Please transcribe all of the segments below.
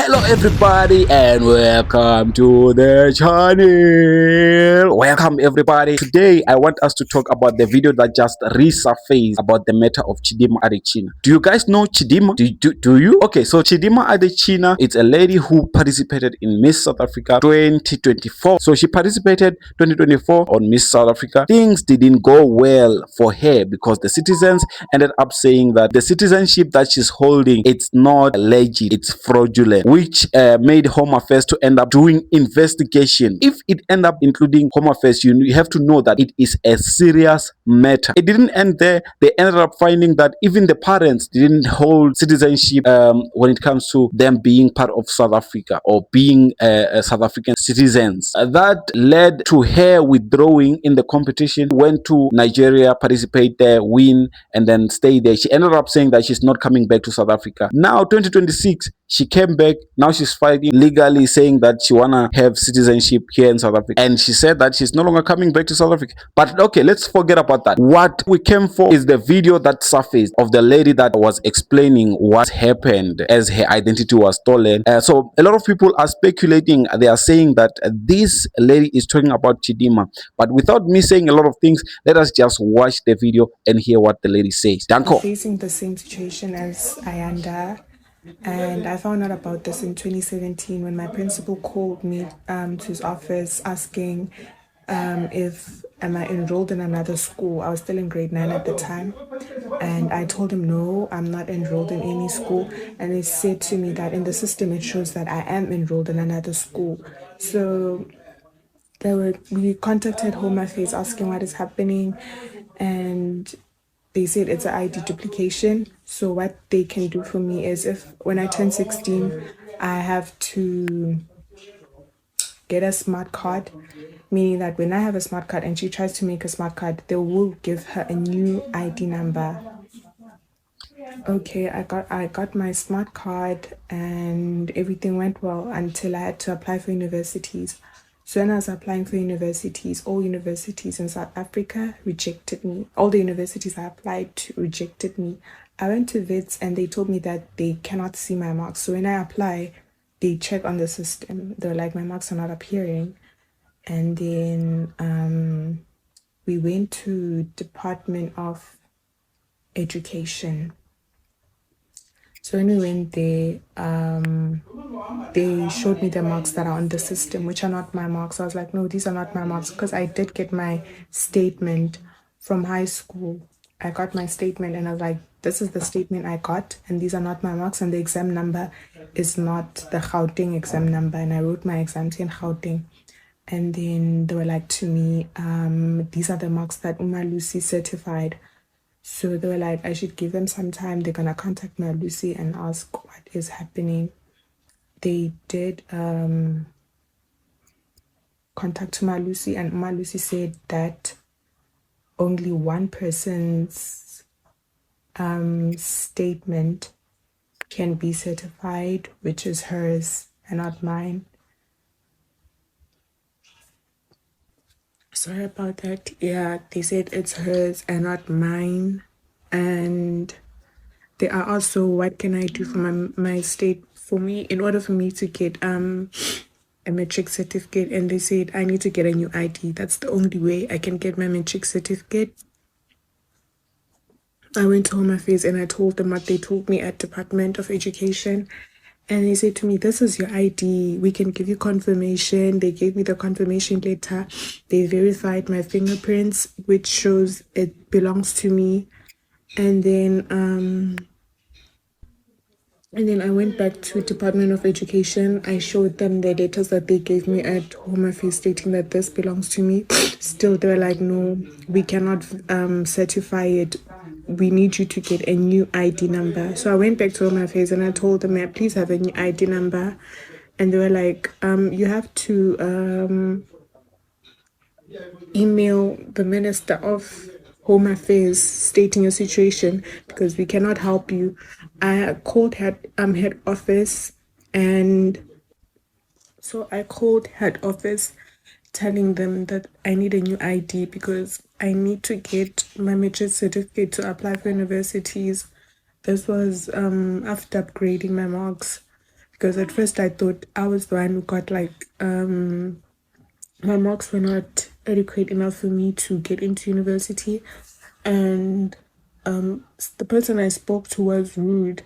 Hello everybody and welcome to the channel. Welcome everybody. Today I want us to talk about the video that just resurfaced about the matter of Chidimma Adetshina. Do you guys know Chidimma? Do you? Okay, so Chidimma Adetshina is a lady who participated in Miss South Africa 2024. So she participated 2024 on Miss South Africa. Things didn't go well for her because the citizens ended up saying that the citizenship that she's holding, it's not legit, it's fraudulent, which made Home Affairs to end up doing investigation. If it end up including Home Affairs, you have to know that it is a serious matter. It didn't end there. They ended up finding that even the parents didn't hold citizenship when it comes to them being part of South Africa or being South African citizens. That led to her withdrawing in the competition, went to Nigeria, participate there, win, and then stay there. She ended up saying that she's not coming back to South Africa. Now 2026, she came back. Now she's fighting legally, saying that she wanna have citizenship here in South Africa, and she said that she's no longer coming back to South Africa. But okay, let's forget about that. What we came for is the video that surfaced of the lady that was explaining what happened as her identity was stolen. So a lot of people are speculating. They are saying that this lady is talking about Chidimma, but without me saying a lot of things, let us just watch the video and hear what the lady says. Danko. Facing the same situation as Ayanda, and I found out about this in 2017 when my principal called me to his office asking if am I enrolled in another school. I was still in grade 9 at the time, and I told him no, I'm not enrolled in any school. And he said to me that in the system it shows that I am enrolled in another school. So we contacted Home Affairs asking what is happening, and they said it's an ID duplication. So what they can do for me is, if when I turn 16, I have to get a smart card, meaning that when I have a smart card and she tries to make a smart card, they will give her a new ID number. Okay, I got my smart card and everything went well until I had to apply for universities. So when I was applying for universities, all universities in South Africa rejected me. All the universities I applied to rejected me. I went to VETS and they told me that they cannot see my marks. So when I apply, they check on the system. They're like, my marks are not appearing. And then we went to Department of Education. So when we went there, they showed me the marks that are on the system, which are not my marks. I was like, no, these are not my marks, because I did get my statement from high school. I got my statement and I was like, this is the statement I got, and these are not my marks, and the exam number is not the Gauteng exam number, and I wrote my exams in Gauteng. And then they were like to me, these are the marks that Lucy certified. So they were like, I should give them some time. They're going to contact Lucy and ask what is happening. They did contact Lucy, and Lucy said that only one person's statement can be certified, which is hers and not mine. Sorry about that. Yeah, they said it's hers and not mine. And they are also, what can I do for my state, for me, in order for me to get a matric certificate? And they said I need to get a new ID. That's the only way I can get my matric certificate. I went to Home Affairs and I told them what they told me at Department of Education. And they said to me, this is your ID. We can give you confirmation. They gave me the confirmation letter. They verified my fingerprints, which shows it belongs to me. And then I went back to Department of Education. I showed them the letters that they gave me at Home Affairs stating that this belongs to me. Still, they were like, no, we cannot certify it. We need you to get a new ID number. So I went back to Home Affairs and I told them, may I please have a new ID number? And they were like, you have to email the Minister of Home Affairs stating your situation, because we cannot help you. I called head office, and so I called head office telling them that I need a new ID because I need to get my matric certificate to apply for universities. This was after upgrading my marks. because at first I thought I was the one who got like my marks were not adequate enough for me to get into university, and the person I spoke to was rude.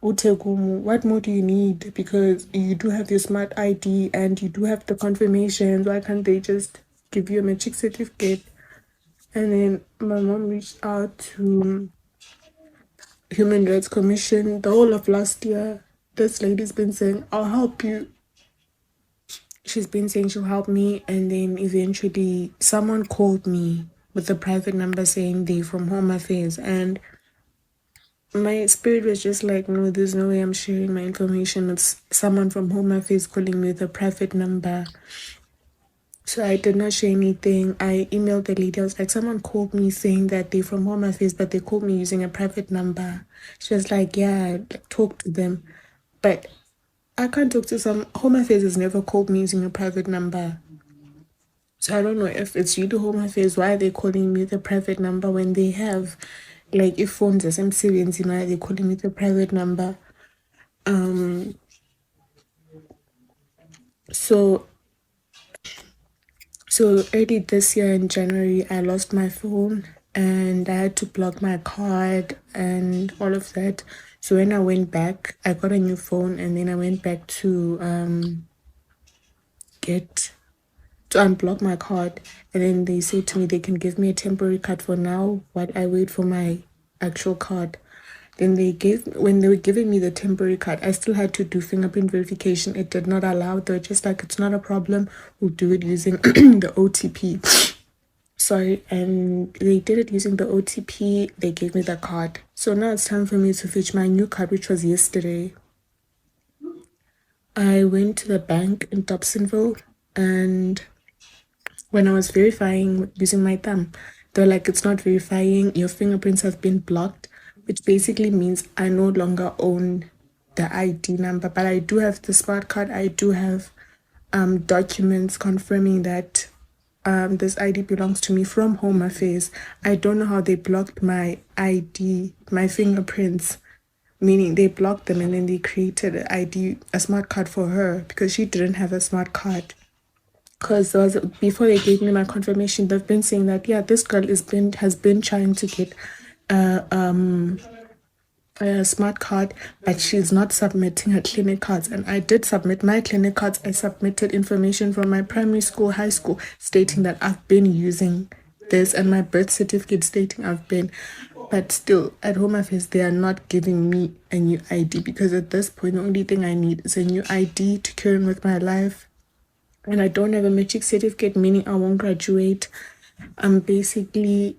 Utegumu, what more do you need? Because you do have your smart ID and you do have the confirmations. Why can't they just give you a matric certificate? And then my mom reached out to Human Rights Commission the whole of last year. This lady's been saying, I'll help you. She's been saying she'll help me, and then eventually someone called me with a private number saying they from Home Affairs, and my spirit was just like, no, there's no way I'm sharing my information with someone from Home Affairs calling me with a private number. So I did not share anything. I emailed the lady. I was like, someone called me saying that they're from Home Affairs, but they called me using a private number. She was like, yeah, talk to them. But I can't talk to some. Home Affairs has never called me using a private number. So I don't know if it's really Home Affairs. Why are they calling me the private number when they have, like, if phones are some serious, why are they calling me the private number? So early this year in January, I lost my phone and I had to block my card and all of that. So when I went back, I got a new phone, and then I went back to unblock my card, and then they said to me they can give me a temporary card for now while I wait for my actual card. Then when they were giving me the temporary card, I still had to do fingerprint verification. It did not allow. They were just like, it's not a problem, we'll do it using the OTP. Sorry, and they did it using the OTP. They gave me the card. So now it's time for me to fetch my new card, which was yesterday. I went to the bank in Dobsonville, and when I was verifying using my thumb, they're like, it's not verifying, your fingerprints have been blocked, which basically means I no longer own the ID number. But I do have the smart card. I do have documents confirming that this ID belongs to me from Home Affairs. I don't know how they blocked my ID, my fingerprints, meaning they blocked them and then they created an ID, a smart card for her, because she didn't have a smart card. Because before they gave me my confirmation, they've been saying that, yeah, this girl has been trying to get a smart card, but she's not submitting her clinic cards. And I did submit my clinic cards. I submitted information from my primary school, high school, stating that I've been using this, and my birth certificate stating I've been. But still, at Home Affairs, they are not giving me a new ID, because at this point, the only thing I need is a new ID to carry on with my life. And I don't have a matric certificate, meaning I won't graduate. I'm basically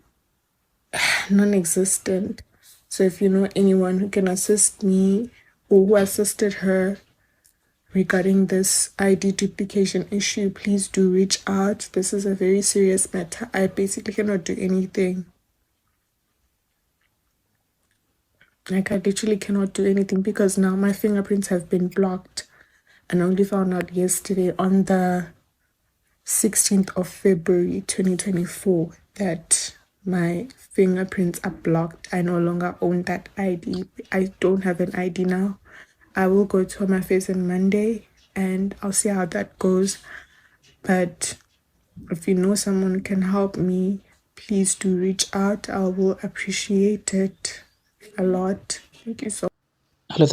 non-existent. So if you know anyone who can assist me or who assisted her regarding this ID duplication issue, please do reach out. This is a very serious matter. I basically cannot do anything. Like, I literally cannot do anything because now my fingerprints have been blocked. And I only found out yesterday on the 16th of February 2024 that my fingerprints are blocked. I no longer own that ID. I don't have an ID now. I will go to my face on Monday and I'll see how that goes. But if you know someone who can help me, please do reach out. I will appreciate it a lot. Thank you so much.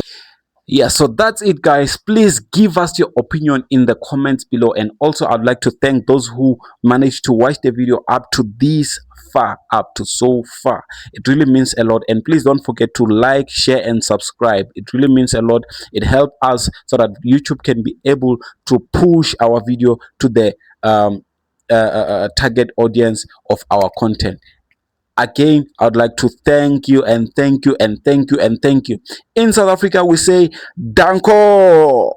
Yeah, so that's it, guys. Please give us your opinion in the comments below, and also I'd like to thank those who managed to watch the video up to this far, up to so far. It really means a lot. And please don't forget to like, share, and subscribe. It really means a lot. It helps us so that YouTube can be able to push our video to the target audience of our content. Again, I would like to thank you and thank you and thank you and thank you. In South Africa, we say Danko.